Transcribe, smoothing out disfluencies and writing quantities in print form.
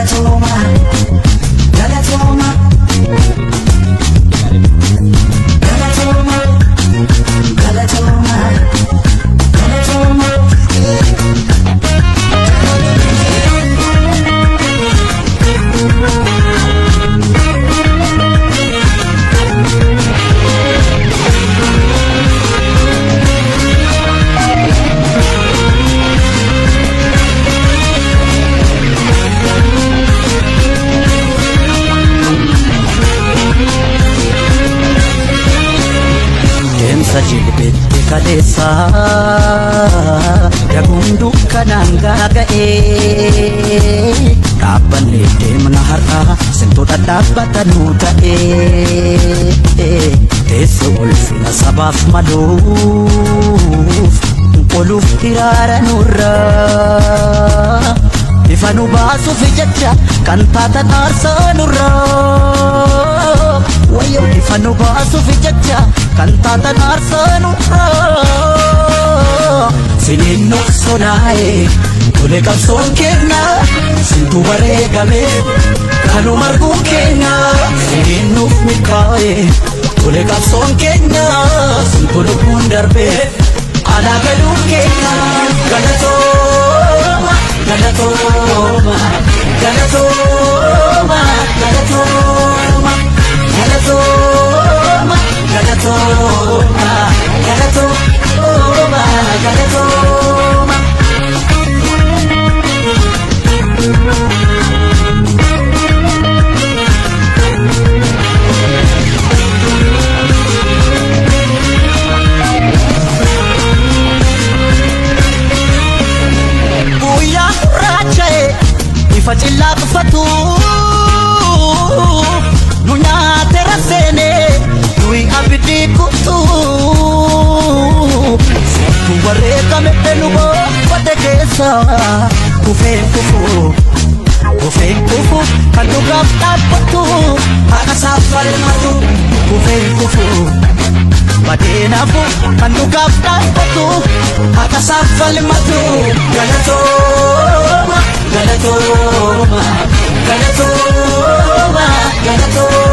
Galatoma, Galatoma, Galatoma, Galatoma, Galatoma. Jilbete kadesa Dagundu kananga gae Kabanne demna har'a Sinto dadabbatanu ta'e Teessoo ulfina sabaaf maluuf Qoluuf hiraara nurra Ifa nu baasuuf jecha kan taatan aarsaa nurra Wayo ifa nu baasuuf jecha kan taatan aarsaa nurra Siniin nuqsonaa'e tole qabsoon keenya Sintu bareegame kanu marguun keenya Siniin nuuf milkaa'e tole qabsoon keenya Sintu lubbuun darbe alaa galuun keenya Galatooma, Galatooma, Galatooma, Galatooma, Galatooma, Galatooma, Galatooma, Galatooma. Guyyaa gurraacha'e ifa cillaa qufatu nu nyaate raseene nuyi abidii kutu Sintu wareegame nu bobbate keessa kufeen kufu kan dhugaaf dhaabbatu haqa isaaf falmatu kufeen kufu badeenaafu kan dhugaaf dhaabbatu haqa isaaf falmatu Galatooma, Galatooma, Galatooma, Galatooma.